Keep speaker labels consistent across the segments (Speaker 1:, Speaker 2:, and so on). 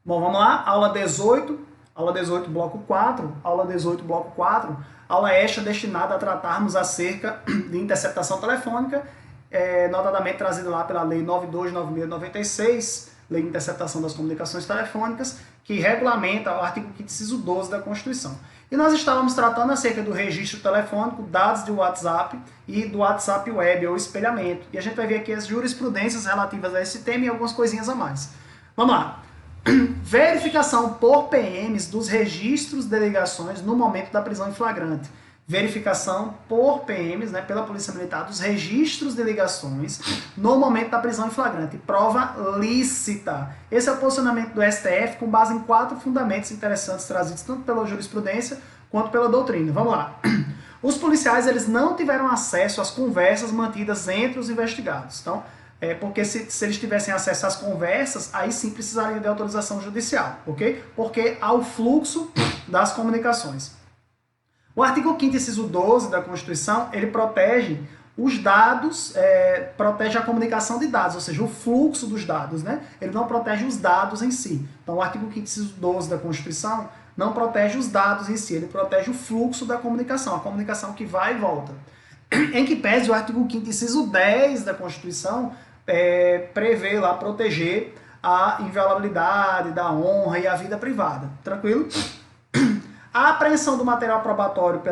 Speaker 1: Bom, vamos lá, aula 18, bloco 4, aula 18, bloco 4, aula extra destinada a tratarmos acerca de interceptação telefônica, notadamente trazida lá pela Lei 929696, Lei de Interceptação das Comunicações Telefônicas, que regulamenta o artigo 5º, inciso 12 da Constituição. E nós estávamos tratando acerca do registro telefônico, dados de WhatsApp e do WhatsApp Web, ou espelhamento. E a gente vai ver aqui as jurisprudências relativas a esse tema e algumas coisinhas a mais. Vamos lá. Verificação por PMs dos registros de ligações no momento da prisão em flagrante. Verificação por PMs, né, pela Polícia Militar, dos registros de ligações no momento da prisão em flagrante. Prova lícita. Esse é o posicionamento do STF com base em 4 fundamentos interessantes trazidos tanto pela jurisprudência quanto pela doutrina. Vamos lá. Os policiais eles não tiveram acesso às conversas mantidas entre os investigados. Então, porque se eles tivessem acesso às conversas, aí sim precisariam de autorização judicial, ok? Porque há o fluxo das comunicações. O artigo 5º, inciso 12 da Constituição, ele protege os dados, protege a comunicação de dados, ou seja, o fluxo dos dados, né? Ele não protege os dados em si. Então, o artigo 5º, inciso 12 da Constituição não protege os dados em si, ele protege o fluxo da comunicação, a comunicação que vai e volta. Em que pese o artigo 5º, inciso 10 da Constituição, prevê lá proteger a inviolabilidade da honra e a vida privada. Tranquilo? A apreensão do material probatório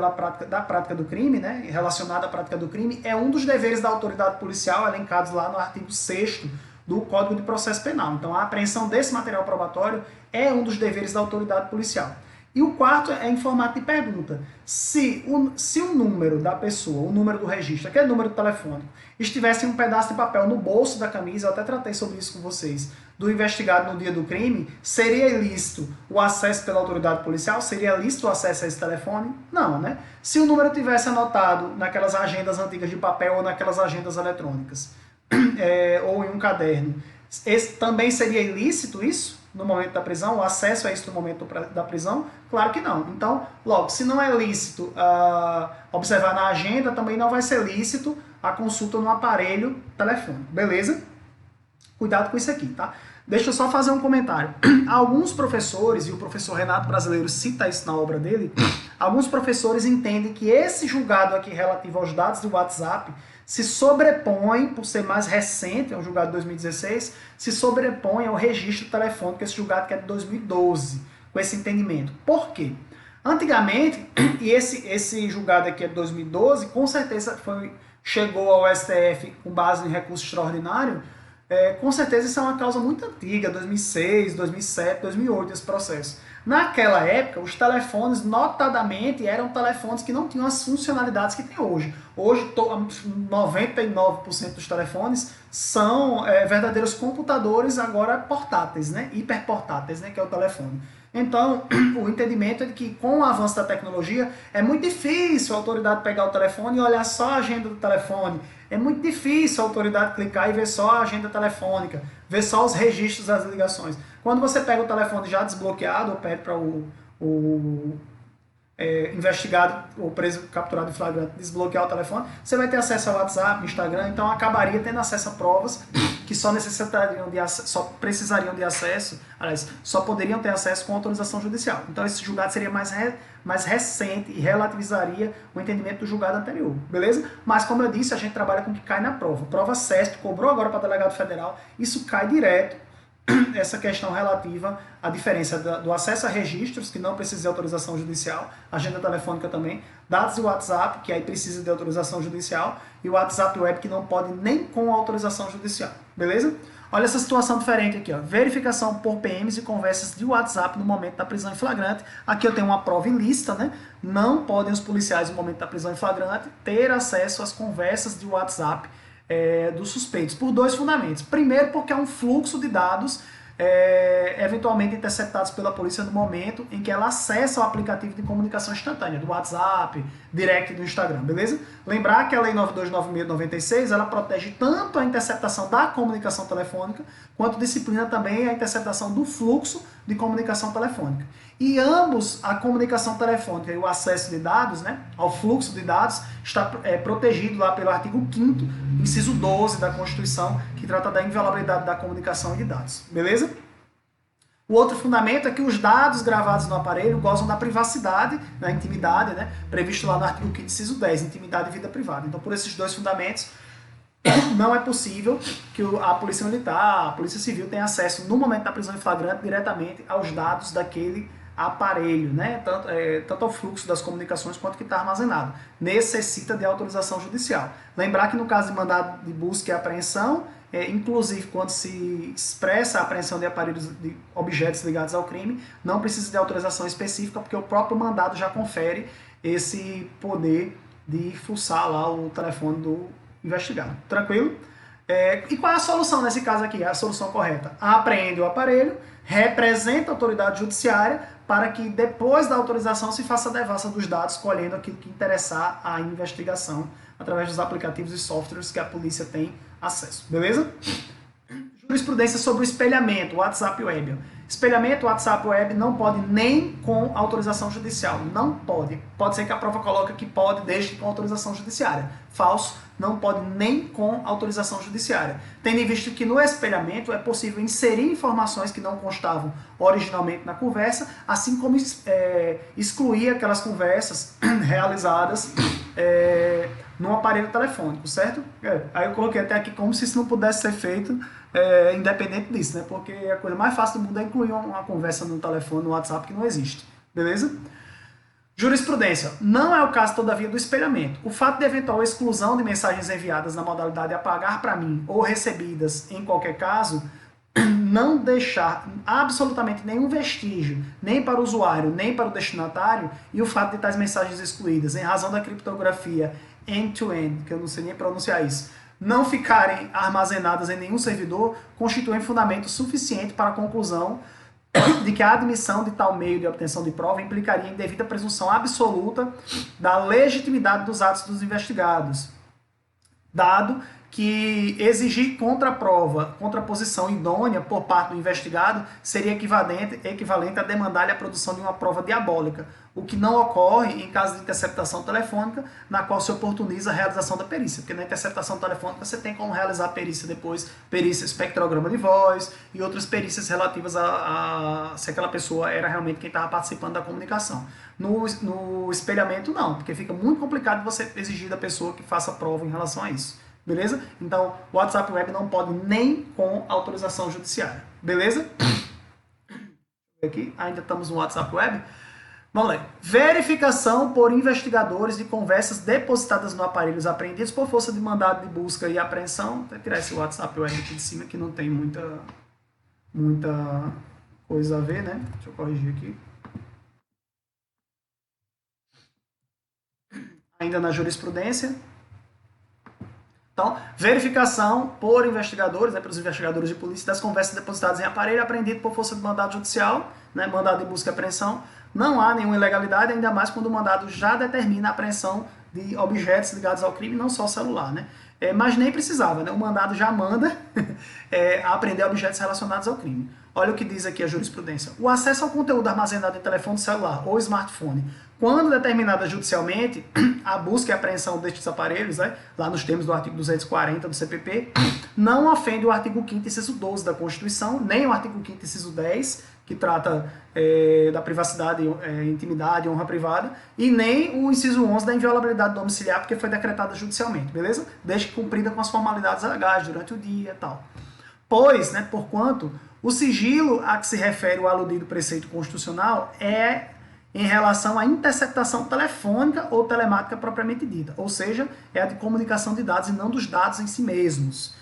Speaker 1: da prática do crime, né, relacionada à prática do crime, é um dos deveres da autoridade policial, elencados lá no artigo 6º do Código de Processo Penal. Então, a apreensão desse material probatório é um dos deveres da autoridade policial. E o quarto é em formato de pergunta. Se o número da pessoa, o número do registro, aquele número telefônico, estivesse em um pedaço de papel no bolso da camisa, eu até tratei sobre isso com vocês, do investigado no dia do crime, seria ilícito o acesso pela autoridade policial? Seria ilícito o acesso a esse telefone? Não, né? Se o número tivesse anotado naquelas agendas antigas de papel ou naquelas agendas eletrônicas, ou em um caderno, também seria ilícito isso? No momento da prisão, o acesso a isso no momento da prisão? Claro que não. Então, logo, se não é lícito observar na agenda, também não vai ser lícito a consulta no aparelho telefônico, beleza? Cuidado com isso aqui, tá? Deixa eu só fazer um comentário. Alguns professores, e o professor Renato Brasileiro cita isso na obra dele, alguns professores entendem que esse julgado aqui relativo aos dados do WhatsApp se sobrepõe, por ser mais recente, é um julgado de 2016, se sobrepõe ao registro telefônico, esse julgado que é de 2012, com esse entendimento. Por quê? Antigamente, e esse julgado aqui é de 2012, com certeza chegou ao STF com base em recurso extraordinário, com certeza isso é uma causa muito antiga, 2006, 2007, 2008, esse processo. Naquela época, os telefones, notadamente, eram telefones que não tinham as funcionalidades que tem hoje. Hoje, 99% dos telefones são verdadeiros computadores agora portáteis, né? Hiperportáteis, né? Que é o telefone. Então, o entendimento é de que com o avanço da tecnologia, é muito difícil a autoridade pegar o telefone e olhar só a agenda do telefone. É muito difícil a autoridade clicar e ver só a agenda telefônica, ver só os registros das ligações. Quando você pega o telefone já desbloqueado, ou pede para o investigado ou preso capturado em flagrante desbloquear o telefone, você vai ter acesso ao WhatsApp, Instagram, então acabaria tendo acesso a provas que só precisariam de acesso, aliás, só poderiam ter acesso com autorização judicial. Então esse julgado seria mais recente e relativizaria o entendimento do julgado anterior, beleza? Mas como eu disse, a gente trabalha com o que cai na prova. Prova SESP, cobrou agora para delegado federal, isso cai direto, essa questão relativa à diferença do acesso a registros, que não precisa de autorização judicial, agenda telefônica também, dados de WhatsApp, que aí precisa de autorização judicial, e o WhatsApp Web, que não pode nem com autorização judicial, beleza? Olha essa situação diferente aqui, ó. Verificação por PMs e conversas de WhatsApp no momento da prisão em flagrante. Aqui eu tenho uma prova ilícita, né? Não podem os policiais no momento da prisão em flagrante ter acesso às conversas de WhatsApp dos suspeitos, por 2 fundamentos. Primeiro, porque é um fluxo de dados eventualmente interceptados pela polícia no momento em que ela acessa o aplicativo de comunicação instantânea, do WhatsApp, direct do Instagram, beleza? Lembrar que a Lei 929696, ela protege tanto a interceptação da comunicação telefônica, quanto disciplina também a interceptação do fluxo de comunicação telefônica. E ambos, a comunicação telefônica e o acesso de dados, né, ao fluxo de dados, está protegido lá pelo artigo 5º, inciso 12 da Constituição, que trata da inviolabilidade da comunicação e de dados. Beleza? O outro fundamento é que os dados gravados no aparelho gozam da privacidade, da intimidade, né, previsto lá no artigo 5º, inciso 10, intimidade e vida privada. Então, por esses dois fundamentos, não é possível que a Polícia Militar, a Polícia Civil tenha acesso, no momento da prisão em flagrante, diretamente aos dados daquele aparelho, né? Tanto ao fluxo das comunicações quanto que está armazenado. Necessita de autorização judicial. Lembrar que no caso de mandado de busca e apreensão, inclusive quando se expressa a apreensão de aparelhos, de objetos ligados ao crime, não precisa de autorização específica, porque o próprio mandado já confere esse poder de fuçar lá o telefone do investigado. Tranquilo? E qual é a solução nesse caso aqui? A solução correta: apreende o aparelho, representa a autoridade judiciária para que depois da autorização se faça a devassa dos dados, colhendo aquilo que interessar à investigação através dos aplicativos e softwares que a polícia tem acesso. Beleza? Jurisprudência sobre o espelhamento, WhatsApp Web. Espelhamento, WhatsApp Web não pode nem com autorização judicial. Não pode. Pode ser que a prova coloque que pode, desde que com autorização judiciária. Falso, não pode nem com autorização judiciária. Tendo em vista que no espelhamento é possível inserir informações que não constavam originalmente na conversa, assim como excluir aquelas conversas realizadas num aparelho telefônico, certo? Aí eu coloquei até aqui como se isso não pudesse ser feito independente disso, né? Porque a coisa mais fácil do mundo é incluir uma conversa no telefone, no WhatsApp, que não existe. Beleza? Jurisprudência. Não é o caso, todavia, do espelhamento. O fato de eventual exclusão de mensagens enviadas na modalidade apagar para mim ou recebidas em qualquer caso, não deixar absolutamente nenhum vestígio, nem para o usuário, nem para o destinatário, e o fato de tais mensagens excluídas, em razão da criptografia end-to-end, que eu não sei nem pronunciar isso, não ficarem armazenadas em nenhum servidor, constituem fundamento suficiente para a conclusão de que a admissão de tal meio de obtenção de prova implicaria em devida presunção absoluta da legitimidade dos atos dos investigados, dado que exigir contraposição idônea por parte do investigado seria equivalente a demandar-lhe a produção de uma prova diabólica, o que não ocorre em caso de interceptação telefônica, na qual se oportuniza a realização da perícia, porque na interceptação telefônica você tem como realizar a perícia depois, perícia espectrograma de voz e outras perícias relativas a se aquela pessoa era realmente quem estava participando da comunicação. No espelhamento não, porque fica muito complicado você exigir da pessoa que faça prova em relação a isso. Beleza? Então, o WhatsApp Web não pode nem com autorização judiciária. Beleza? Aqui, ainda estamos no WhatsApp Web. Vamos lá. Verificação por investigadores de conversas depositadas no aparelhos apreendidos por força de mandado de busca e apreensão. Vou tirar esse WhatsApp Web aqui de cima, que não tem muita coisa a ver, né? Deixa eu corrigir aqui. Ainda na jurisprudência. Então, verificação por investigadores, pelos investigadores de polícia, das conversas depositadas em aparelho apreendido por força de mandado judicial, né, mandado de busca e apreensão. Não há nenhuma ilegalidade, ainda mais quando o mandado já determina a apreensão de objetos ligados ao crime, não só celular, né? Mas nem precisava, né? O mandado já manda apreender objetos relacionados ao crime. Olha o que diz aqui a jurisprudência. O acesso ao conteúdo armazenado em telefone celular ou smartphone, quando determinada judicialmente, a busca e apreensão destes aparelhos, né, lá nos termos do artigo 240 do CPP, não ofende o artigo 5º, inciso 12 da Constituição, nem o artigo 5º, inciso 10, que trata da privacidade, intimidade, honra privada, e nem o inciso 11 da inviolabilidade domiciliar, porque foi decretada judicialmente, beleza? Desde que cumprida com as formalidades legais durante o dia e tal. Pois, né, porquanto, o sigilo a que se refere o aludido preceito constitucional é em relação à interceptação telefônica ou telemática propriamente dita, ou seja, é a de comunicação de dados e não dos dados em si mesmos.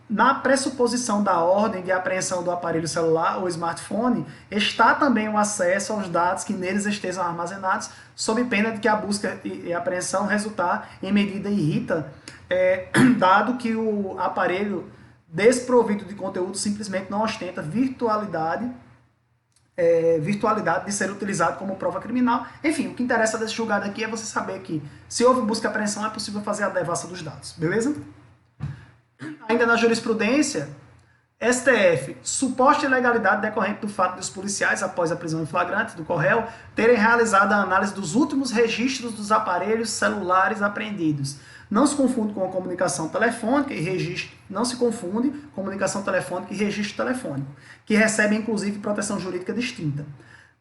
Speaker 1: Na pressuposição da ordem de apreensão do aparelho celular ou smartphone, está também o acesso aos dados que neles estejam armazenados, sob pena de que a busca e apreensão resultar em medida irrita, dado que o aparelho desprovido de conteúdo simplesmente não ostenta virtualidade de ser utilizado como prova criminal. Enfim, o que interessa desse julgado aqui é você saber que, se houve busca e apreensão, é possível fazer a devassa dos dados, beleza? Ainda na jurisprudência, STF, suposta ilegalidade decorrente do fato dos policiais, após a prisão em flagrante do Corréu, terem realizado a análise dos últimos registros dos aparelhos celulares apreendidos. Não se confunde com a comunicação telefônica e registro, não se confunde comunicação telefônica e registro telefônico, que recebem inclusive proteção jurídica distinta.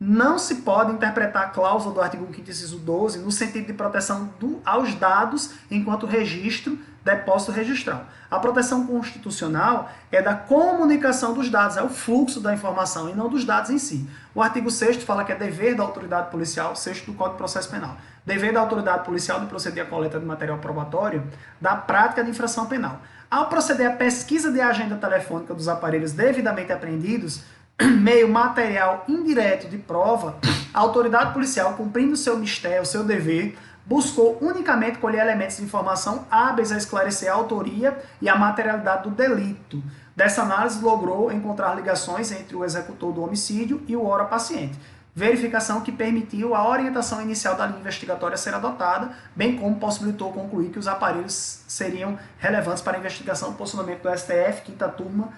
Speaker 1: Não se pode interpretar a cláusula do artigo 5º, inciso 12, no sentido de proteção aos dados enquanto registro, depósito registral. A proteção constitucional é da comunicação dos dados, é o fluxo da informação e não dos dados em si. O artigo 6º fala que é dever da autoridade policial, 6º do Código de Processo Penal, dever da autoridade policial de proceder à coleta de material probatório da prática de infração penal. Ao proceder à pesquisa de agenda telefônica dos aparelhos devidamente apreendidos, meio material indireto de prova, a autoridade policial, cumprindo seu mistério, seu dever, buscou unicamente colher elementos de informação hábeis a esclarecer a autoria e a materialidade do delito. Dessa análise, logrou encontrar ligações entre o executor do homicídio e o ora paciente. Verificação que permitiu a orientação inicial da linha investigatória ser adotada, bem como possibilitou concluir que os aparelhos seriam relevantes para a investigação. Posicionamento do STF, quinta turma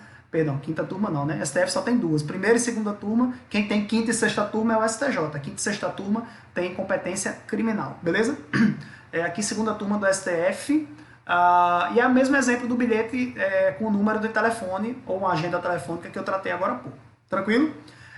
Speaker 1: não, né? STF só tem duas. Primeira e segunda turma, quem tem quinta e sexta turma é o STJ. Quinta e sexta turma tem competência criminal, beleza? Aqui segunda turma do STF, e é o mesmo exemplo do bilhete com o número de telefone ou uma agenda telefônica que eu tratei agora há pouco. Tranquilo?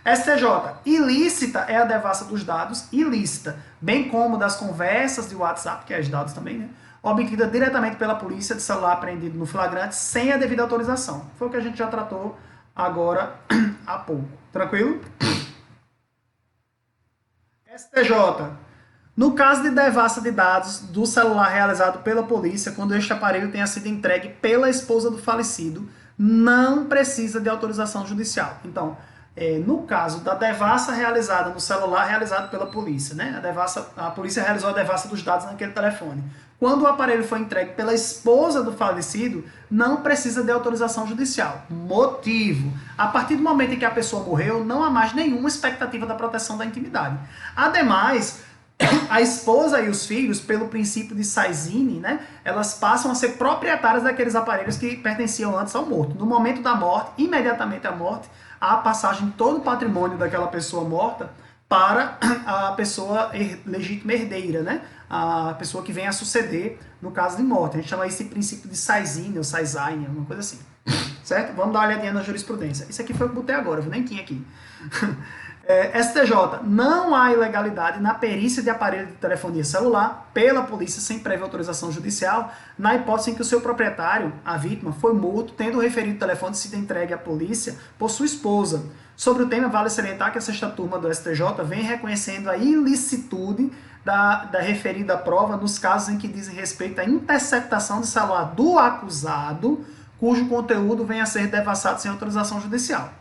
Speaker 1: STJ, ilícita é a devassa dos dados, ilícita, bem como das conversas de WhatsApp, que é os dados também, né? Obtida diretamente pela polícia de celular apreendido no flagrante sem a devida autorização. Foi o que a gente já tratou agora há pouco. Tranquilo? STJ. No caso de devassa de dados do celular realizado pela polícia, quando este aparelho tenha sido entregue pela esposa do falecido, não precisa de autorização judicial. Então, no caso da devassa realizada no celular realizado pela polícia, né? A polícia realizou a devassa dos dados naquele telefone. Quando o aparelho foi entregue pela esposa do falecido, não precisa de autorização judicial. Motivo: a partir do momento em que a pessoa morreu, não há mais nenhuma expectativa da proteção da intimidade. Ademais, a esposa e os filhos, pelo princípio de Saizine, né, elas passam a ser proprietárias daqueles aparelhos que pertenciam antes ao morto. No momento da morte, imediatamente à morte, há a passagem de todo o patrimônio daquela pessoa morta para a pessoa legítima herdeira, né? A pessoa que vem a suceder no caso de morte. A gente chama esse princípio de Saizine ou Saizine, alguma coisa assim. Certo? Vamos dar uma olhadinha na jurisprudência. Isso aqui foi o que eu botei agora, eu nem tinha aqui. STJ, não há ilegalidade na perícia de aparelho de telefonia celular pela polícia sem prévia autorização judicial, na hipótese em que o seu proprietário, a vítima, foi morto, tendo o referido telefone sido entregue à polícia por sua esposa. Sobre o tema, vale salientar que a sexta turma do STJ vem reconhecendo a ilicitude da referida prova nos casos em que dizem respeito à interceptação de celular do acusado, cujo conteúdo venha a ser devassado sem autorização judicial.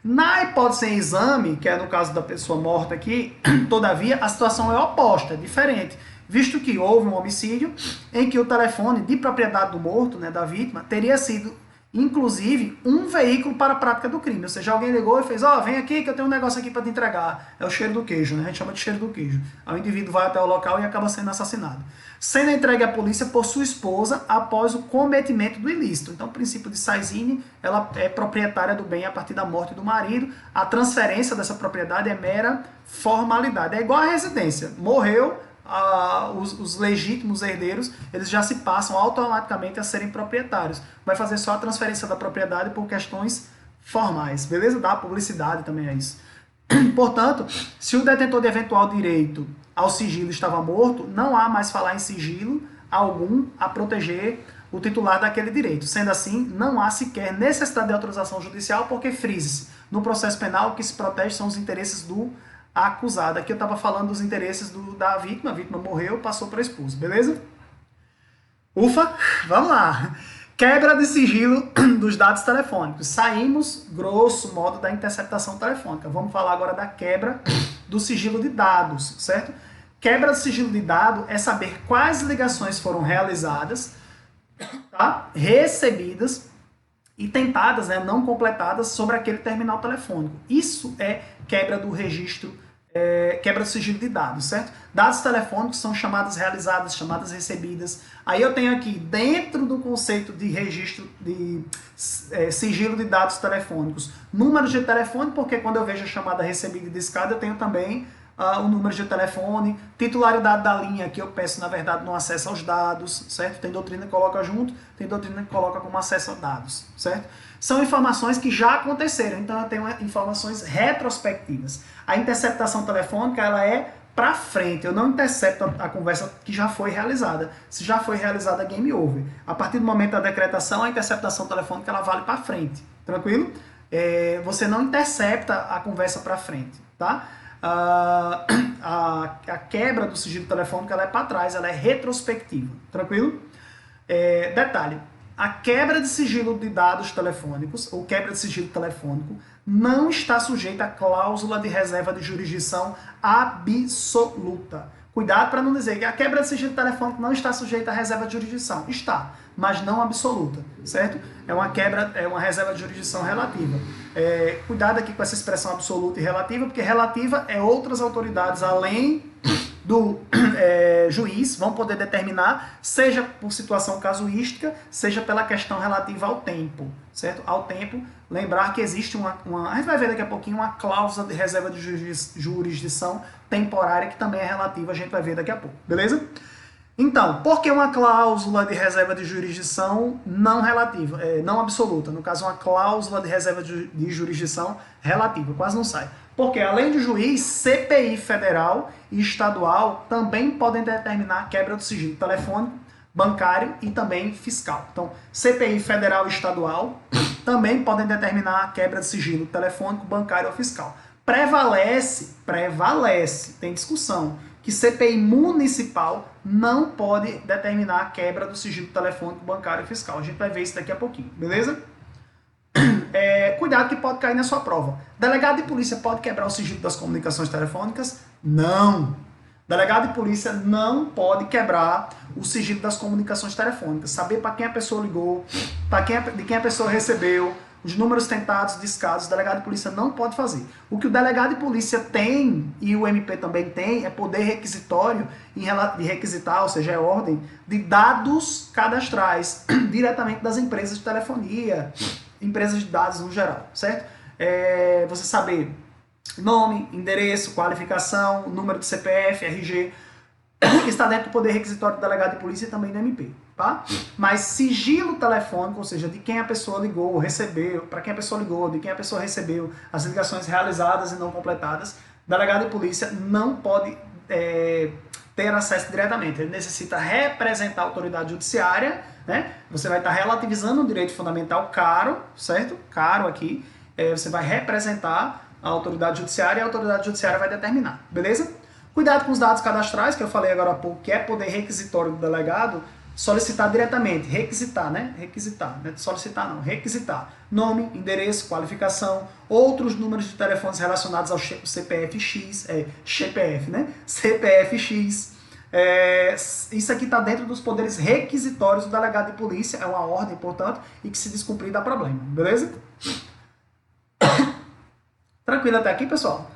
Speaker 1: Na hipótese em exame, que é no caso da pessoa morta aqui, todavia, a situação é oposta, é diferente, visto que houve um homicídio em que o telefone de propriedade do morto, né, da vítima, teria sido, inclusive, um veículo para a prática do crime. Ou seja, alguém ligou e fez, vem aqui que eu tenho um negócio aqui para te entregar. É o cheiro do queijo, né? A gente chama de cheiro do queijo. Aí o indivíduo vai até o local e acaba sendo assassinado. Sendo entregue à polícia por sua esposa após o cometimento do ilícito. Então, o princípio de Saizine, ela é proprietária do bem a partir da morte do marido. A transferência dessa propriedade é mera formalidade. É igual a residência. Morreu, os legítimos herdeiros, eles já se passam automaticamente a serem proprietários. Vai fazer só a transferência da propriedade por questões formais, beleza? Dá publicidade também a isso. Portanto, se o detentor de eventual direito ao sigilo estava morto, não há mais falar em sigilo algum a proteger o titular daquele direito. Sendo assim, não há sequer necessidade de autorização judicial, porque frise-se, no processo penal, o que se protege são os interesses do acusado. Aqui eu estava falando dos interesses da vítima, a vítima morreu, passou para a esposa, beleza? Ufa, vamos lá. Quebra de sigilo dos dados telefônicos. Saímos, grosso modo, da interceptação telefônica. Vamos falar agora da quebra do sigilo de dados, certo? Quebra do sigilo de dado é saber quais ligações foram realizadas, tá? Recebidas e tentadas, né, não completadas sobre aquele terminal telefônico. Isso é quebra do registro, quebra do sigilo de dados, certo? Dados telefônicos são chamadas realizadas, chamadas recebidas. Aí eu tenho aqui, dentro do conceito de registro de sigilo de dados telefônicos, números de telefone, porque quando eu vejo a chamada recebida e discada, eu tenho também o número de telefone, titularidade da linha, que eu peço, na verdade, no acesso aos dados, certo? Tem doutrina que coloca junto, tem doutrina que coloca como acesso a dados, certo? São informações que já aconteceram, então eu tenho informações retrospectivas. A interceptação telefônica, ela é para frente, eu não intercepto a conversa que já foi realizada. Se já foi realizada, game over. A partir do momento da decretação, a interceptação telefônica ela vale para frente, tranquilo? Você não intercepta a conversa para frente, tá? A quebra do sigilo telefônico ela é para trás, ela é retrospectiva, tranquilo? Detalhe, a quebra de sigilo de dados telefônicos, ou quebra de sigilo telefônico, não está sujeita à cláusula de reserva de jurisdição absoluta. Cuidado para não dizer que a quebra de sigilo telefônico não está sujeita à reserva de jurisdição. Está, mas não absoluta, certo? É uma reserva de jurisdição relativa. Cuidado aqui com essa expressão absoluta e relativa, porque relativa é outras autoridades além do juiz vão poder determinar, seja por situação casuística, seja pela questão relativa ao tempo, certo? Ao tempo, lembrar que existe a gente vai ver daqui a pouquinho uma cláusula de reserva de jurisdição temporária que também é relativa, a gente vai ver daqui a pouco, beleza? Então, por que uma cláusula de reserva de jurisdição não relativa, não absoluta? No caso, uma cláusula de reserva de jurisdição relativa, quase não sai. Porque além do juiz, CPI federal e estadual também podem determinar a quebra do sigilo telefônico, bancário e também fiscal. Então, CPI federal e estadual também podem determinar a quebra de sigilo telefônico, bancário ou fiscal. Prevalece, tem discussão, que CPI municipal não pode determinar a quebra do sigilo telefônico, bancário e fiscal. A gente vai ver isso daqui a pouquinho, beleza? Cuidado que pode cair na sua prova. Delegado de polícia pode quebrar o sigilo das comunicações telefônicas? Não. Delegado de polícia não pode quebrar o sigilo das comunicações telefônicas. Saber para quem a pessoa ligou, de quem a pessoa recebeu, os números tentados, discados, o delegado de polícia não pode fazer. O que o delegado de polícia tem, e o MP também tem, é poder requisitório de requisitar, ou seja, é ordem, de dados cadastrais, diretamente das empresas de telefonia, empresas de dados no geral, certo? Você saber nome, endereço, qualificação, número de CPF, RG, está dentro do poder requisitório do delegado de polícia e também do MP, tá? Mas sigilo telefônico, ou seja, de quem a pessoa ligou, recebeu, para quem a pessoa ligou, de quem a pessoa recebeu, as ligações realizadas e não completadas, o delegado de polícia não pode ter acesso diretamente. Ele necessita representar a autoridade judiciária, né? Você vai estar relativizando um direito fundamental caro, certo? Caro aqui. Você vai representar a autoridade judiciária e a autoridade judiciária vai determinar, beleza? Cuidado com os dados cadastrais, que eu falei agora há pouco, que é poder requisitório do delegado, solicitar diretamente, requisitar, né? Requisitar, não é solicitar não, requisitar. Nome, endereço, qualificação, outros números de telefones relacionados ao CPF-X, CPF, né? CPF-X. Isso aqui está dentro dos poderes requisitórios do delegado de polícia, é uma ordem, portanto, e que se descumprir dá problema, beleza? Tranquilo até aqui, pessoal?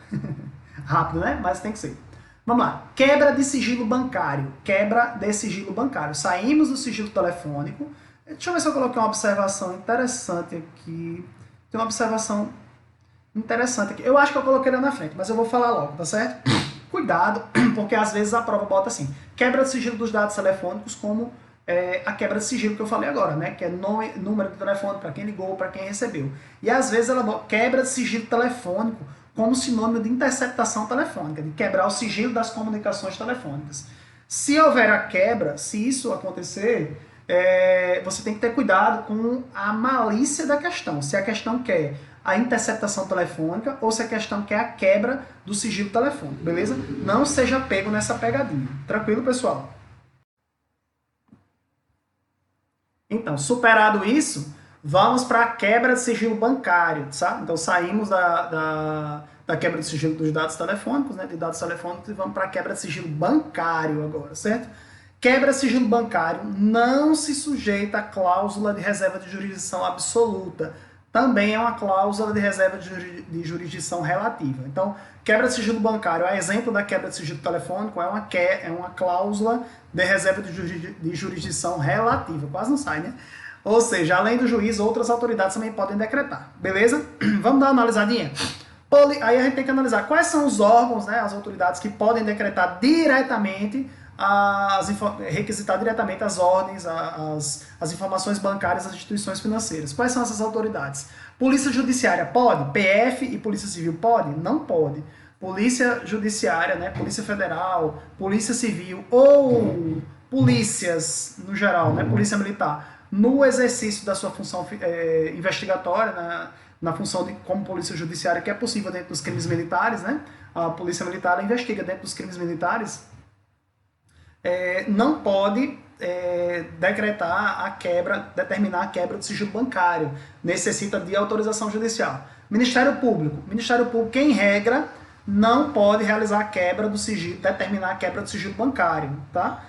Speaker 1: Rápido, né? Mas tem que ser. Vamos lá. Quebra de sigilo bancário. Quebra de sigilo bancário. Saímos do sigilo telefônico. Deixa eu ver se eu coloquei uma observação interessante aqui. Tem uma observação interessante aqui. Eu acho que eu coloquei lá na frente, mas eu vou falar logo, tá certo? Cuidado, porque às vezes a prova bota assim. Quebra de sigilo dos dados telefônicos como a quebra de sigilo que eu falei agora, né? Que é nome, número de telefone para quem ligou, para quem recebeu. E às vezes ela bota quebra de sigilo telefônico como sinônimo de interceptação telefônica, de quebrar o sigilo das comunicações telefônicas. Se houver a quebra, se isso acontecer, você tem que ter cuidado com a malícia da questão. Se a questão quer a interceptação telefônica ou se a questão quer a quebra do sigilo telefônico, beleza? Não seja pego nessa pegadinha. Tranquilo, pessoal? Então, superado isso, vamos para a quebra de sigilo bancário, sabe? Então, saímos da quebra de sigilo dos dados telefônicos, né? De dados telefônicos, e vamos para a quebra de sigilo bancário agora, certo? Quebra de sigilo bancário não se sujeita à cláusula de reserva de jurisdição absoluta. Também é uma cláusula de reserva de jurisdição relativa. Então, quebra de sigilo bancário, a exemplo da quebra de sigilo telefônico, é uma cláusula de reserva de jurisdição relativa. Quase não sai, né? Ou seja, além do juiz, outras autoridades também podem decretar. Beleza? Vamos dar uma analisadinha? Aí a gente tem que analisar quais são os órgãos, né, as autoridades que podem decretar diretamente, requisitar diretamente as ordens, as informações bancárias das instituições financeiras. Quais são essas autoridades? Polícia Judiciária pode? PF e Polícia Civil pode? Não pode. Polícia Judiciária, né, Polícia Federal, Polícia Civil ou polícias no geral, né, Polícia Militar, no exercício da sua função investigatória, na função de como polícia judiciária, que é possível dentro dos crimes militares, né? A polícia militar investiga dentro dos crimes militares, não pode decretar a quebra, determinar a quebra do sigilo bancário. Necessita de autorização judicial. Ministério Público, em regra, não pode realizar a quebra do sigilo, determinar a quebra do sigilo bancário, tá?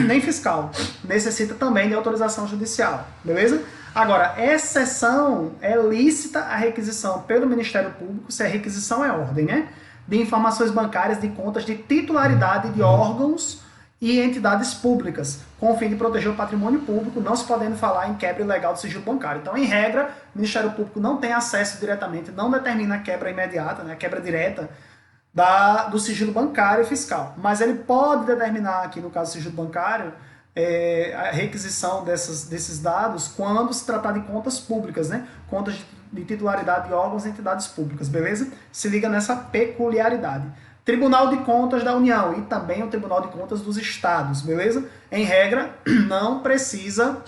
Speaker 1: Nem fiscal. Necessita também de autorização judicial, beleza? Agora, exceção é lícita a requisição pelo Ministério Público, se a requisição é ordem, né? De informações bancárias de contas de titularidade de órgãos e entidades públicas, com o fim de proteger o patrimônio público, não se podendo falar em quebra ilegal do sigilo bancário. Então, em regra, o Ministério Público não tem acesso diretamente, não determina a quebra imediata, né, a quebra direta do sigilo bancário e fiscal. Mas ele pode determinar, aqui no caso do sigilo bancário, a requisição desses dados quando se tratar de contas públicas, né? Contas de titularidade de órgãos e entidades públicas, beleza? Se liga nessa peculiaridade. Tribunal de Contas da União e também o Tribunal de Contas dos Estados, beleza? Em regra, não precisa,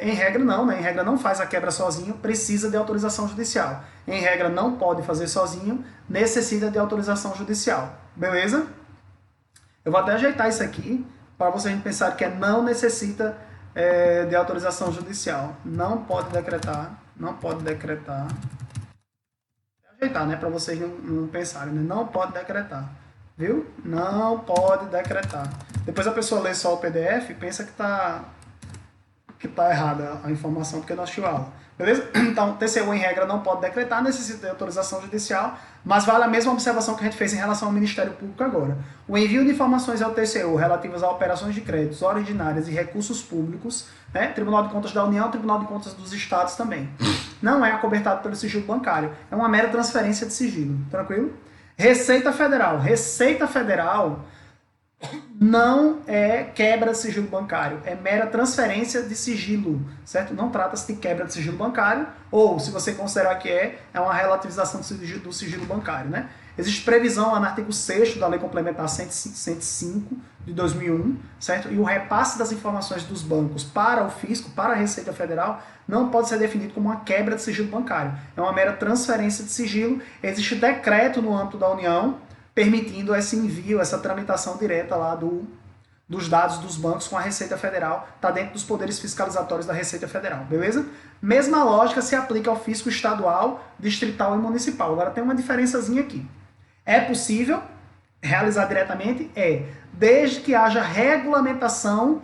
Speaker 1: em regra não, né? Em regra não faz a quebra sozinho, precisa de autorização judicial. Em regra não pode fazer sozinho, necessita de autorização judicial, beleza? Eu vou até ajeitar isso aqui, para vocês pensarem que não necessita de autorização judicial. Não pode decretar. Ajeitar, né? Para vocês não pensarem, né? Não pode decretar. Viu? Não pode decretar. Depois a pessoa lê só o PDF e pensa que tá errada a informação porque não assistiu a aula. Beleza? Então, TCU em regra não pode decretar, necessita de autorização judicial, mas vale a mesma observação que a gente fez em relação ao Ministério Público agora. O envio de informações ao TCU relativas a operações de créditos ordinárias e recursos públicos, né? Tribunal de Contas da União, Tribunal de Contas dos Estados também, não é acobertado pelo sigilo bancário, é uma mera transferência de sigilo, tranquilo? Receita Federal não é quebra de sigilo bancário, é mera transferência de sigilo, certo? Não trata-se de quebra de sigilo bancário, ou, se você considerar que é uma relativização do sigilo bancário, né? Existe previsão lá no artigo 6º da Lei Complementar 105 de 2001, certo? E o repasse das informações dos bancos para o fisco, para a Receita Federal, não pode ser definido como uma quebra de sigilo bancário. É uma mera transferência de sigilo. Existe decreto no âmbito da União permitindo esse envio, essa tramitação direta lá dos dados dos bancos com a Receita Federal, está dentro dos poderes fiscalizatórios da Receita Federal, beleza? Mesma lógica se aplica ao fisco estadual, distrital e municipal. Agora tem uma diferençazinha aqui. É possível realizar diretamente? Desde que haja regulamentação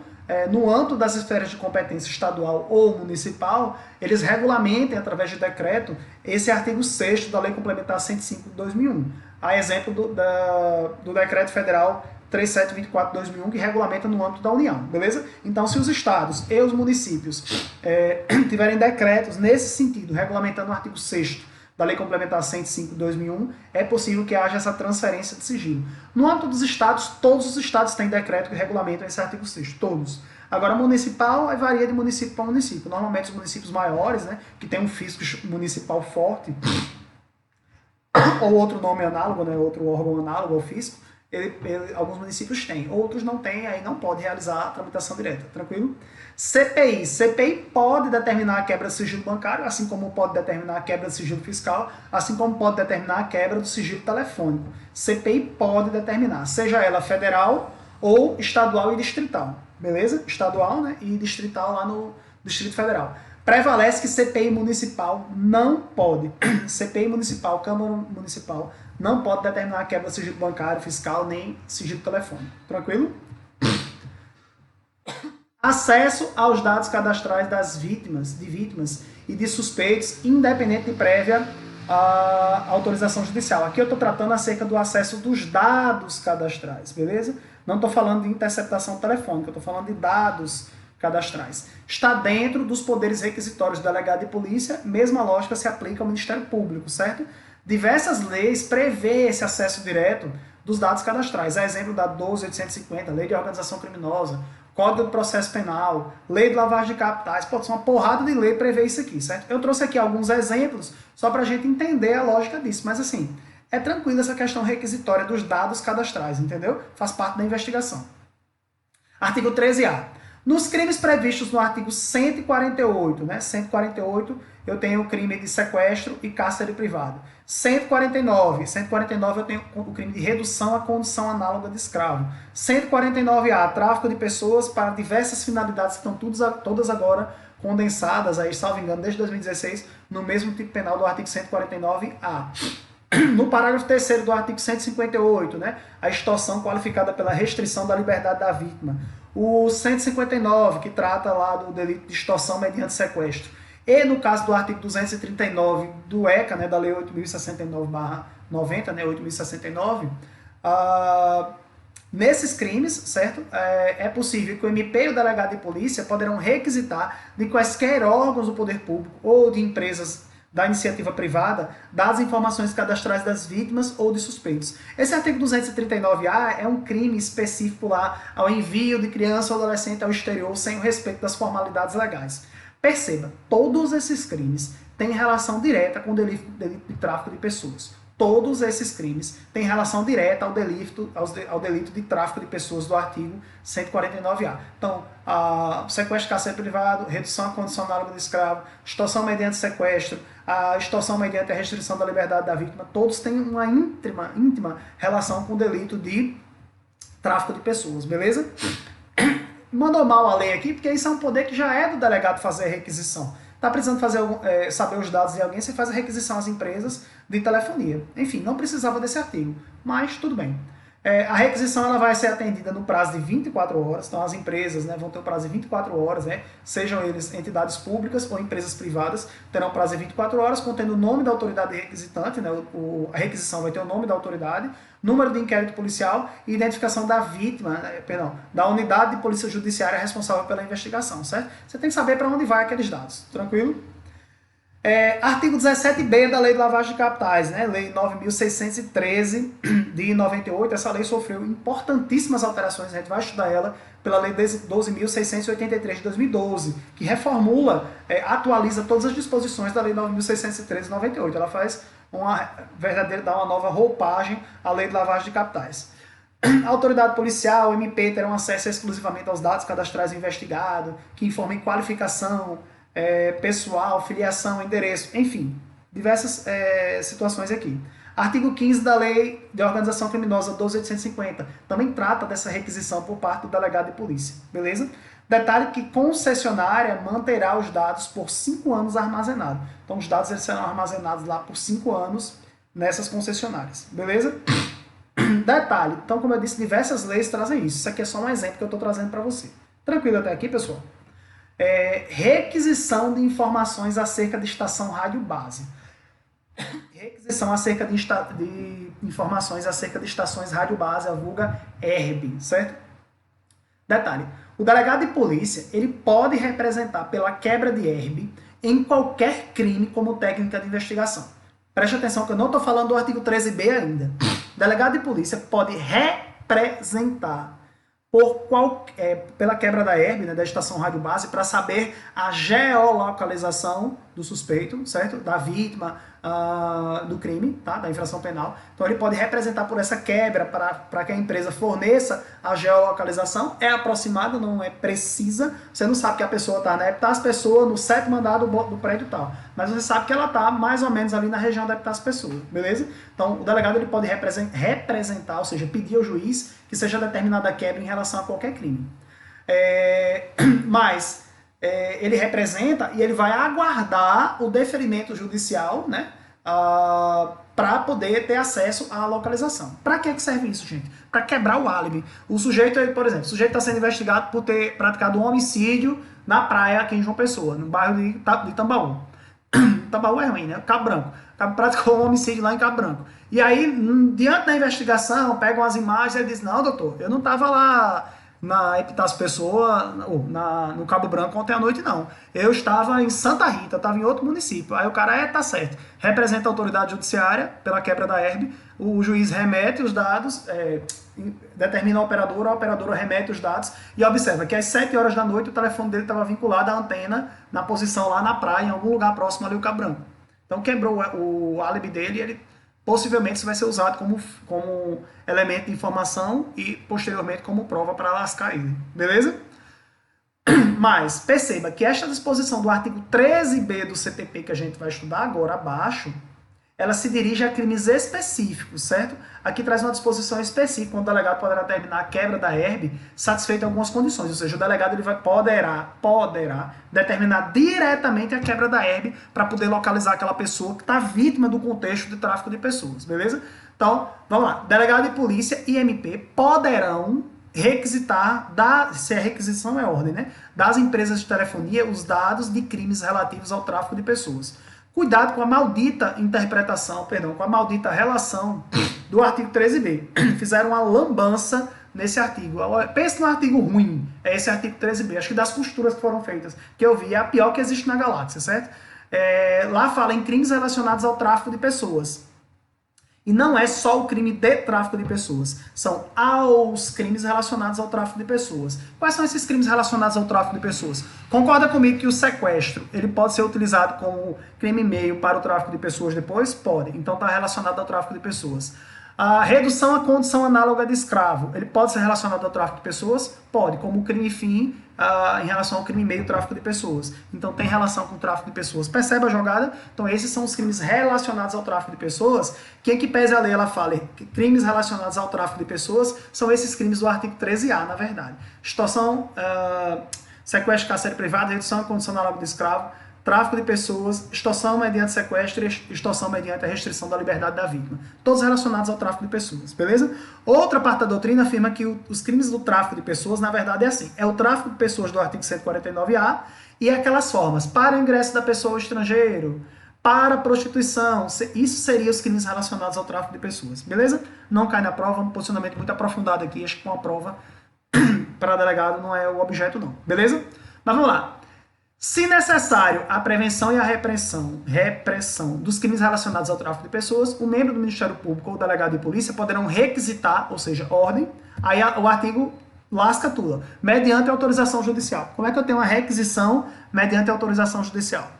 Speaker 1: no âmbito das esferas de competência estadual ou municipal, eles regulamentem através de decreto esse artigo 6º da Lei Complementar 105 de 2001. A exemplo do Decreto Federal 3724/2001, que regulamenta no âmbito da União, beleza? Então, se os estados e os municípios tiverem decretos nesse sentido, regulamentando o artigo 6º da Lei Complementar 105 de 2001, é possível que haja essa transferência de sigilo. No âmbito dos estados, todos os estados têm decreto que regulamentam esse artigo 6º, todos. Agora, municipal, varia de município para município. Normalmente, os municípios maiores, né, que tem um fisco municipal forte, ou outro nome análogo, né, outro órgão análogo ao fisco, alguns municípios têm, outros não têm, aí não pode realizar a tramitação direta, tranquilo? CPI pode determinar a quebra do sigilo bancário, assim como pode determinar a quebra do sigilo fiscal, assim como pode determinar a quebra do sigilo telefônico. CPI pode determinar, seja ela federal ou estadual e distrital, beleza? Estadual, né, e distrital lá no Distrito Federal. Prevalece que CPI municipal não pode. CPI municipal, Câmara Municipal, não pode determinar a quebra do sigilo bancário, fiscal, nem sigilo telefônico. Tranquilo? Acesso aos dados cadastrais das vítimas e de suspeitos, independente de prévia autorização judicial. Aqui eu estou tratando acerca do acesso dos dados cadastrais, beleza? Não estou falando de interceptação telefônica, estou falando de dados cadastrais. Está dentro dos poderes requisitórios do delegado de polícia, mesma lógica se aplica ao Ministério Público, certo? Diversas leis prevêem esse acesso direto dos dados cadastrais. A exemplo da 12.850, Lei de Organização Criminosa, Código de Processo Penal, Lei de Lavagem de Capitais. Pode ser uma porrada de lei prevê isso aqui, certo? Eu trouxe aqui alguns exemplos só para a gente entender a lógica disso. Mas assim, é tranquilo essa questão requisitória dos dados cadastrais, entendeu? Faz parte da investigação. Artigo 13A. Nos crimes previstos no artigo 148, né? 148, eu tenho o crime de sequestro e cárcere privado. 149 eu tenho o crime de redução à condição análoga de escravo. 149A, tráfico de pessoas para diversas finalidades que estão todas agora condensadas, aí, salvo engano, desde 2016, no mesmo tipo penal do artigo 149A. No parágrafo 3º do artigo 158, né, a extorsão qualificada pela restrição da liberdade da vítima. O 159, que trata lá do delito de extorsão mediante sequestro. E no caso do artigo 239 do ECA, né, da Lei 8.069/90, né, 8.069, nesses crimes, certo, é possível que o MP e o delegado de polícia poderão requisitar de quaisquer órgãos do poder público ou de empresas da iniciativa privada, das informações cadastrais das vítimas ou de suspeitos. Esse artigo 239A é um crime específico lá ao envio de criança ou adolescente ao exterior sem o respeito das formalidades legais. Perceba, todos esses crimes têm relação direta com o delito de tráfico de pessoas. Todos esses crimes têm relação direta ao delito de tráfico de pessoas do artigo 149A. Então, sequestro, cárcere privado, redução à condição análoga de escravo, extorsão mediante sequestro, a extorsão mediante a restrição da liberdade da vítima, todos têm uma íntima relação com o delito de tráfico de pessoas, beleza? Mandou mal a lei aqui, porque isso é um poder que já é do delegado fazer a requisição. Está precisando saber os dados de alguém, você faz a requisição às empresas de telefonia. Enfim, não precisava desse artigo, mas tudo bem. A requisição ela vai ser atendida no prazo de 24 horas, então as empresas, né, vão ter um prazo de 24 horas, né, sejam eles entidades públicas ou empresas privadas, terão prazo de 24 horas, contendo o nome da autoridade requisitante, né, a requisição vai ter o nome da autoridade, número de inquérito policial e identificação da vítima, da unidade de polícia judiciária responsável pela investigação, certo? Você tem que saber para onde vai aqueles dados, tranquilo? Artigo 17b da Lei de Lavagem de Capitais, né? Lei 9.613 de 98, essa lei sofreu importantíssimas alterações, a gente vai estudar ela pela Lei 12.683 de 2012, que reformula, atualiza todas as disposições da Lei 9.613 de 98, ela faz dá uma nova roupagem à Lei de Lavagem de Capitais. A autoridade policial, o MP, terão acesso exclusivamente aos dados cadastrais do investigado, que informem qualificação, pessoal, filiação, endereço, enfim, diversas situações aqui. Artigo 15 da Lei de Organização Criminosa 12.850 também trata dessa requisição por parte do delegado de polícia, beleza? Detalhe que concessionária manterá os dados por 5 anos armazenados. Então os dados eles serão armazenados lá por 5 anos nessas concessionárias, beleza? Detalhe, então como eu disse, diversas leis trazem isso. Isso aqui é só um exemplo que eu estou trazendo para você. Tranquilo até aqui, pessoal? Requisição de informações acerca de estação rádio base. Requisição acerca de informações acerca de estações rádio base, a vulga ERB, certo? Detalhe, o delegado de polícia ele pode representar pela quebra de ERB em qualquer crime como técnica de investigação. Preste atenção que eu não estou falando do artigo 13b ainda. O delegado de polícia pode representar pela quebra da ERB, né, da estação rádio base, para saber a geolocalização do suspeito, certo? Da vítima, do crime, tá? Da infração penal. Então ele pode representar por essa quebra para que a empresa forneça a geolocalização. É aproximada, não é precisa. Você não sabe que a pessoa está, né? Está as pessoas no 7º andar do prédio e tal. Mas você sabe que ela está mais ou menos ali na região onde está as pessoas, beleza? Então o delegado ele pode representar, ou seja, pedir ao juiz que seja determinada a quebra em relação a qualquer crime. Mas ele representa e ele vai aguardar o deferimento judicial, né, para poder ter acesso à localização. Para que serve isso, gente? Para quebrar o álibi. O sujeito, por exemplo, o sujeito está sendo investigado por ter praticado um homicídio na praia aqui em João Pessoa, no bairro de Tambaú. Tambaú é ruim, né? Cabo Branco. Praticou um homicídio lá em Cabo Branco. E aí, diante da investigação, pegam as imagens e ele diz, não, doutor, eu não estava lá na Epitácio Pessoa, ou no Cabo Branco ontem à noite, não. Eu estava em Santa Rita, estava em outro município. Aí o cara, tá certo, representa a autoridade judiciária pela quebra da herb, o juiz remete os dados, determina a operadora remete os dados e observa que às 7 horas da noite o telefone dele estava vinculado à antena na posição lá na praia, em algum lugar próximo ali ao Cabo Branco. Então quebrou o álibi dele e ele possivelmente isso vai ser usado como elemento de informação e posteriormente como prova para lascar ele. Beleza? Mas perceba que esta disposição do artigo 13b do CTP que a gente vai estudar agora abaixo, ela se dirige a crimes específicos, certo? Aqui traz uma disposição específica, onde o delegado poderá terminar a quebra da herb satisfeita algumas condições, ou seja, o delegado ele poderá determinar diretamente a quebra da herb para poder localizar aquela pessoa que está vítima do contexto de tráfico de pessoas, beleza? Então, vamos lá. Delegado de polícia e MP poderão requisitar, se a requisição é ordem, né? Das empresas de telefonia os dados de crimes relativos ao tráfico de pessoas. Cuidado com a maldita interpretação, com a maldita relação do artigo 13b. Fizeram uma lambança nesse artigo. Pensa no artigo ruim, é esse artigo 13b. Acho que das costuras que foram feitas, que eu vi, é a pior que existe na galáxia, certo? Lá fala em crimes relacionados ao tráfico de pessoas. E não é só o crime de tráfico de pessoas, são aos crimes relacionados ao tráfico de pessoas. Quais são esses crimes relacionados ao tráfico de pessoas? Concorda comigo que o sequestro ele pode ser utilizado como crime meio para o tráfico de pessoas depois? Pode. Então está relacionado ao tráfico de pessoas. A redução à condição análoga de escravo, ele pode ser relacionado ao tráfico de pessoas? Pode, como crime fim em relação ao crime meio tráfico de pessoas. Então tem relação com o tráfico de pessoas. Percebe a jogada? Então esses são os crimes relacionados ao tráfico de pessoas. Quem que pese a lei, ela fala que crimes relacionados ao tráfico de pessoas são esses crimes do artigo 13A, na verdade. Extorsão, sequestro de cárcere privado, redução à condição análoga de escravo, tráfico de pessoas, extorsão mediante sequestro e extorsão mediante a restrição da liberdade da vítima. Todos relacionados ao tráfico de pessoas, beleza? Outra parte da doutrina afirma que os crimes do tráfico de pessoas, na verdade, é assim. É o tráfico de pessoas do artigo 149A e aquelas formas para o ingresso da pessoa ao estrangeiro, para a prostituição. Isso seria os crimes relacionados ao tráfico de pessoas, beleza? Não cai na prova, um posicionamento muito aprofundado aqui. Acho que com a prova para delegado não é o objeto, não, beleza? Mas vamos lá. Se necessário, a prevenção e a repressão dos crimes relacionados ao tráfico de pessoas, o membro do Ministério Público ou o delegado de polícia poderão requisitar, ou seja, ordem, aí o artigo lasca tudo, mediante autorização judicial. Como é que eu tenho uma requisição mediante autorização judicial?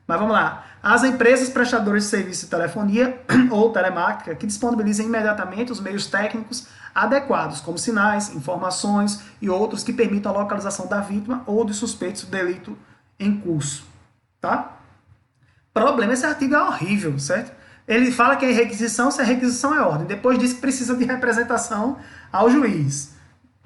Speaker 1: Mas vamos lá. As empresas prestadoras de serviço de telefonia ou telemática que disponibilizem imediatamente os meios técnicos adequados, como sinais, informações e outros que permitam a localização da vítima ou de suspeitos de delito em curso, tá? Problema, esse artigo é horrível, certo? Ele fala que é requisição, se a requisição é ordem. Depois diz que precisa de representação ao juiz.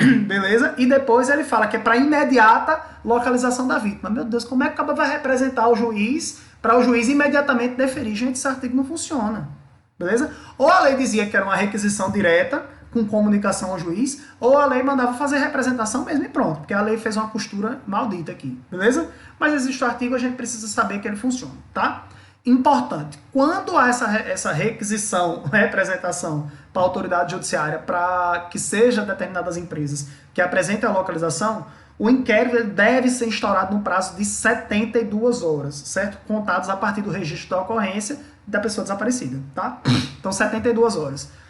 Speaker 1: Beleza? E depois ele fala que é para imediata localização da vítima. Meu Deus, como é que o cara vai representar o juiz para o juiz imediatamente deferir? Gente, esse artigo não funciona. Beleza? Ou a lei dizia que era uma requisição direta, com comunicação ao juiz, ou a lei mandava fazer representação mesmo e pronto, porque a lei fez uma costura maldita aqui, beleza? Mas existe o artigo, a gente precisa saber que ele funciona, tá? Importante, quando há essa requisição, representação para a autoridade judiciária para que seja determinadas empresas que apresentem a localização, o inquérito deve ser instaurado no prazo de 72 horas, certo? Contados a partir do registro da ocorrência da pessoa desaparecida, tá? Então, 72 horas.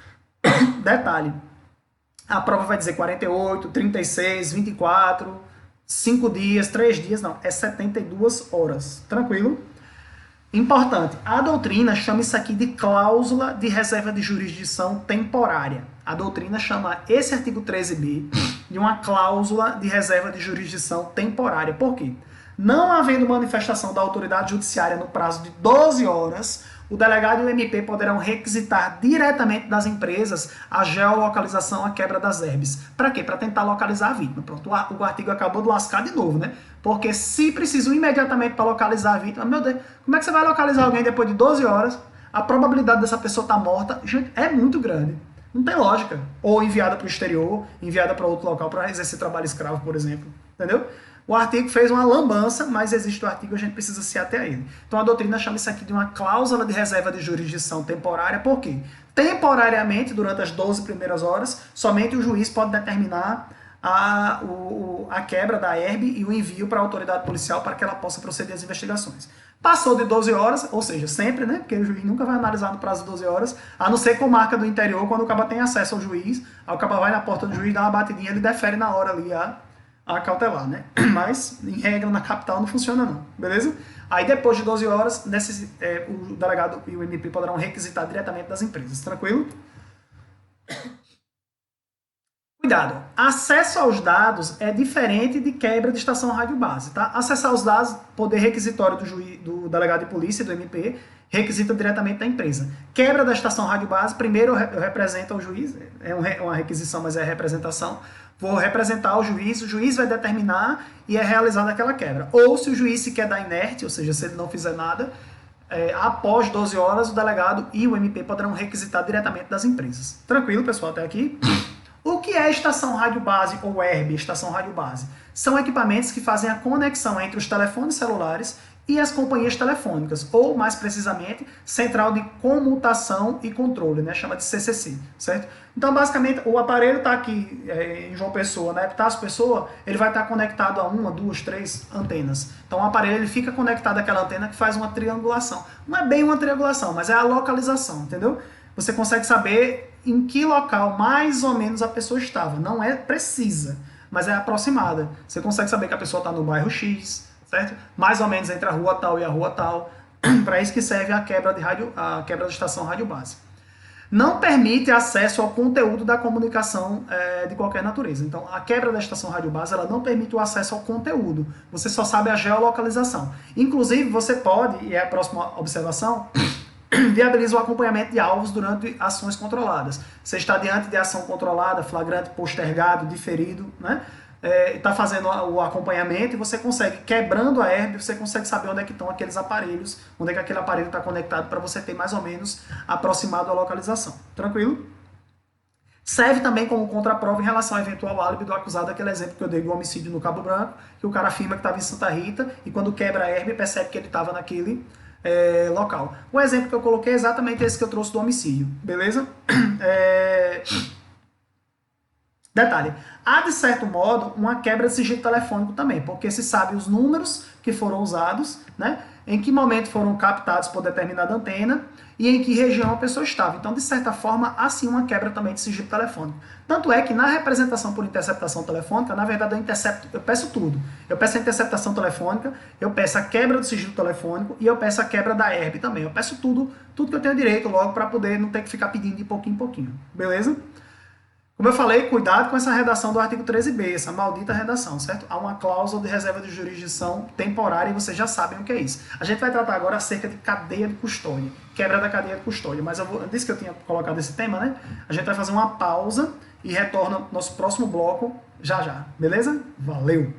Speaker 1: Detalhe, a prova vai dizer 48, 36, 24, 5 dias, 3 dias, não, é 72 horas, tranquilo? Importante, a doutrina chama isso aqui de cláusula de reserva de jurisdição temporária. A doutrina chama esse artigo 13b de uma cláusula de reserva de jurisdição temporária. Por quê? Não havendo manifestação da autoridade judiciária no prazo de 12 horas, o delegado e o MP poderão requisitar diretamente das empresas a geolocalização, a quebra das herbes. Para quê? Para tentar localizar a vítima. Pronto, o artigo acabou de lascar de novo, né? Porque se precisam imediatamente para localizar a vítima, meu Deus, como é que você vai localizar alguém depois de 12 horas? A probabilidade dessa pessoa estar morta, gente, é muito grande. Não tem lógica. Ou enviada para o exterior, enviada para outro local para exercer trabalho escravo, por exemplo. Entendeu? O artigo fez uma lambança, mas existe o artigo, a gente precisa se ater a ele. Então a doutrina chama isso aqui de uma cláusula de reserva de jurisdição temporária, por quê? Temporariamente, durante as 12 primeiras horas, somente o juiz pode determinar a quebra da herb e o envio para a autoridade policial para que ela possa proceder às investigações. Passou de 12 horas, ou seja, sempre, né? Porque o juiz nunca vai analisar no prazo de 12 horas, a não ser com marca do interior, quando o caba tem acesso ao juiz, aí o caba vai na porta do juiz, dá uma batidinha, ele defere na hora ali a cautelar, né? Mas, em regra, na capital não funciona não, beleza? Aí depois de 12 horas, o delegado e o MP poderão requisitar diretamente das empresas, tranquilo? Cuidado, acesso aos dados é diferente de quebra de estação rádio base, tá? Acessar os dados, poder requisitório do delegado de polícia, do MP, requisita diretamente da empresa. Quebra da estação rádio base, primeiro eu represento ao juiz, é uma requisição, mas é representação, vou representar o juiz vai determinar e é realizada aquela quebra. Ou se o juiz se quer dar inerte, ou seja, se ele não fizer nada, após 12 horas, o delegado e o MP poderão requisitar diretamente das empresas. Tranquilo, pessoal, até aqui? O que é estação rádio base ou ERB, estação rádio base? São equipamentos que fazem a conexão entre os telefones celulares e as companhias telefônicas, ou mais precisamente, Central de Comutação e Controle, né? Chama de CCC, certo? Então, basicamente, o aparelho está aqui em João Pessoa, né? Epitácio Pessoa, ele vai estar conectado a uma, duas, três antenas. Então, o aparelho ele fica conectado àquela antena que faz uma triangulação. Não é bem uma triangulação, mas é a localização, entendeu? Você consegue saber em que local mais ou menos a pessoa estava. Não é precisa, mas é aproximada. Você consegue saber que a pessoa está no bairro X, certo? Mais ou menos entre a rua tal e a rua tal. Para isso que serve a quebra da estação rádio base. Não permite acesso ao conteúdo da comunicação de qualquer natureza. Então, a quebra da estação rádio base ela não permite o acesso ao conteúdo. Você só sabe a geolocalização. Inclusive, você pode, e é a próxima observação, viabiliza o acompanhamento de alvos durante ações controladas. Você está diante de ação controlada, flagrante, postergado, diferido, né? Está fazendo o acompanhamento e você consegue, quebrando a herb, você consegue saber onde é que estão aqueles aparelhos, onde é que aquele aparelho está conectado para você ter mais ou menos aproximado a localização. Tranquilo? Serve também como contraprova em relação ao eventual álibi do acusado, aquele exemplo que eu dei do homicídio no Cabo Branco, que o cara afirma que estava em Santa Rita e quando quebra a herb percebe que ele estava naquele local. O exemplo que eu coloquei é exatamente esse que eu trouxe do homicídio, beleza? Detalhe, há de certo modo uma quebra de sigilo telefônico também, porque se sabe os números que foram usados, né? Em que momento foram captados por determinada antena e em que região a pessoa estava. Então, de certa forma, há sim uma quebra também de sigilo telefônico. Tanto é que na representação por interceptação telefônica, na verdade eu peço tudo. Eu peço a interceptação telefônica, eu peço a quebra do sigilo telefônico e eu peço a quebra da herb também. Eu peço tudo que eu tenho direito logo para poder não ter que ficar pedindo de pouquinho em pouquinho. Beleza? Como eu falei, cuidado com essa redação do artigo 13b, essa maldita redação, certo? Há uma cláusula de reserva de jurisdição temporária e vocês já sabem o que é isso. A gente vai tratar agora acerca de cadeia de custódia, quebra da cadeia de custódia, mas eu disse que eu tinha colocado esse tema, né? A gente vai fazer uma pausa e retorna no nosso próximo bloco já já, beleza? Valeu!